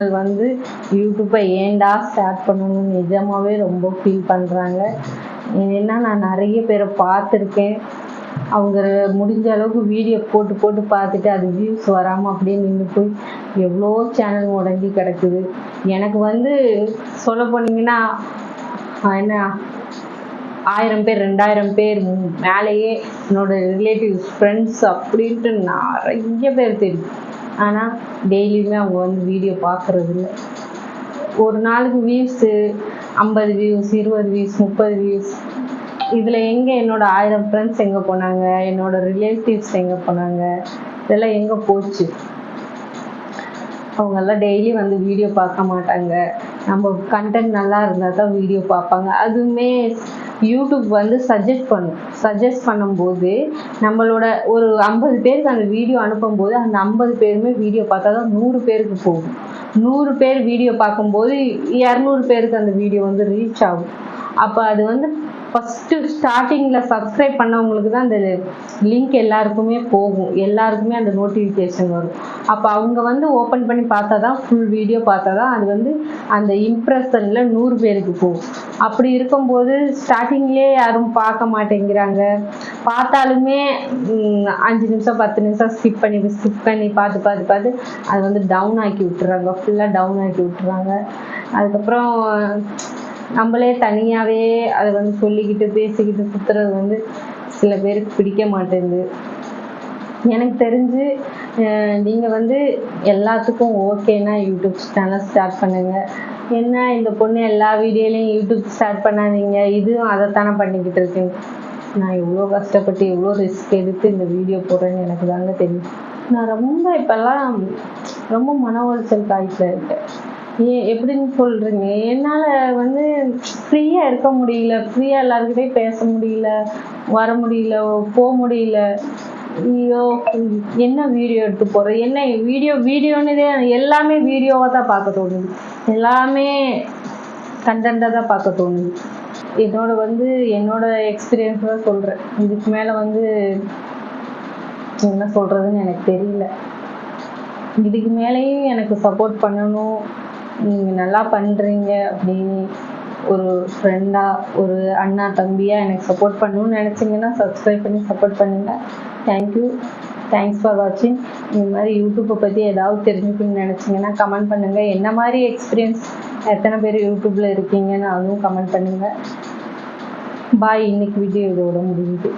வந்து யூடியூப்பை ஏன்டா ஸ்டார்ட் பண்ணணும்னு நிஜமாவே ரொம்ப ஃபீல் பண்ணுறாங்க. ஏன்னா நான் நிறைய பேரை பார்த்துருக்கேன். அவங்க முடிஞ்ச அளவுக்கு வீடியோ போட்டு போட்டு பார்த்துட்டு அது வியூஸ் வராமல் அப்படியே நின்று போய் எவ்வளோ சேனல் முடங்கி கிடக்குது. எனக்கு வந்து சொல்ல போனீங்கன்னா என்ன 1000 பேர் 2000 பேர் மேலேயே என்னோட ரிலேட்டிவ்ஸ் ஃப்ரெண்ட்ஸ் அப்படின்ட்டு நிறைய பேர் தெரியும். ஆனால் டெய்லியுமே அவங்க வந்து வீடியோ பார்க்குறது இல்லை. ஒரு நாளுக்கு வியூஸு 50 வியூஸ் 20 வியூஸ் 30 வியூஸ். இதில் எங்கே என்னோட 1000 ஃப்ரெண்ட்ஸ் எங்கே போனாங்க, என்னோட ரிலேட்டிவ்ஸ் எங்கே போனாங்க, இதெல்லாம் எங்கே போச்சு? அவங்கெல்லாம் டெய்லி வந்து வீடியோ பார்க்க மாட்டாங்க. நம்ம கண்டென்ட் நல்லா இருந்தால் தான் வீடியோ பார்ப்பாங்க. அதுவுமே யூடியூப் வந்து சஜஸ்ட் பண்ணும்போது நம்மளோட ஒரு 50 பேருக்கு அந்த வீடியோ அனுப்பும்போது அந்த 50 பேருமே வீடியோ பார்த்தா தான் 100 பேருக்கு போகும். 100 பேர் வீடியோ பார்க்கும்போது 200 பேருக்கு அந்த வீடியோ வந்து ரீச் ஆகும். அப்போ அது வந்து ஃபஸ்ட்டு ஸ்டார்டிங்கில் சப்ஸ்கிரைப் பண்ணவங்களுக்கு தான் அந்த லிங்க் எல்லாருக்குமே போகும். எல்லாருக்குமே அந்த நோட்டிஃபிகேஷன் வரும். அப்போ அவங்க வந்து ஓப்பன் பண்ணி பார்த்தா தான் ஃபுல் வீடியோ பார்த்தா தான் அது வந்து அந்த இம்ப்ரெஷனில் 100 பேருக்கு போகும். அப்படி இருக்கும்போது ஸ்டார்டிங்லேயே யாரும் பார்க்க மாட்டேங்கிறாங்க. பார்த்தாலுமே 5 நிமிஷம் 10 நிமிஷம் ஸ்கிப் பண்ணி பார்த்து அது வந்து டவுன் ஆக்கி விட்டுறாங்க. ஃபுல்லாக டவுன் ஆக்கி விட்டுறாங்க. அதுக்கப்புறம் நம்மளே தனியாகவே அதை வந்து சொல்லிக்கிட்டு பேசிக்கிட்டு சுற்றுறது வந்து சில பேருக்கு பிடிக்க மாட்டேங்குது. எனக்கு தெரிஞ்சு நீங்கள் வந்து எல்லாத்துக்கும் ஓகேனா யூடியூப் சேனல் ஸ்டார்ட் பண்ணுங்கள். என்ன இந்த பொண்ணு எல்லா வீடியோலையும் யூடியூப் ஸ்டார்ட் பண்ணாதீங்க, இதுவும் அதைத்தானே பண்ணிக்கிட்டு இருக்கேன். நான் எவ்வளோ கஷ்டப்பட்டு எவ்வளோ ரிஸ்க் எடுத்து இந்த வீடியோ போடுறேன்னு எனக்கு தாங்க தெரியும். நான் இப்போல்லாம் ரொம்ப மன உளைச்சல் காய்ச்சல் இருக்கேன். எப்படின்னு சொல்கிறீங்க? என்னால் வந்து ஃப்ரீயாக இருக்க முடியல, ஃப்ரீயாக எல்லாருக்கிட்டையும் பேச முடியல, வர முடியல, போக முடியல. ஐயோ, என்ன வீடியோ எடுத்து போடுறேன், என்ன வீடியோன்னு எல்லாமே வீடியோவாக தான் பார்க்க தோணுது, எல்லாமே கண்டென்ட்டாக தான் பார்க்க தோணுது. என்னோட எக்ஸ்பீரியன்ஸ் தான் சொல்கிறேன். இதுக்கு மேலே வந்து என்ன சொல்கிறதுன்னு எனக்கு தெரியல. இதுக்கு மேலேயும் எனக்கு சப்போர்ட் பண்ணணும், நீங்கள் நல்லா பண்ணுறீங்க அப்படின்னு ஒரு ஃப்ரெண்டாக ஒரு அண்ணா தம்பியாக எனக்கு சப்போர்ட் பண்ணணும்னு நினச்சிங்கன்னா சப்ஸ்கிரைப் பண்ணி சப்போர்ட் பண்ணுங்கள். தேங்க்ஸ் ஃபார் வாட்சிங். இந்த மாதிரி யூடியூப்பை பற்றி ஏதாவது தெரிஞ்சுக்கணும்னு நினச்சிங்கன்னா கமெண்ட் பண்ணுங்கள். என்ன மாதிரி எக்ஸ்பீரியன்ஸ் எத்தனை பேர் யூடியூப்பில் இருக்கீங்கன்னு அதுவும் கமெண்ட் பண்ணுங்கள். பாய். இன்னைக்கு வீடியோ இதோட முடியுது.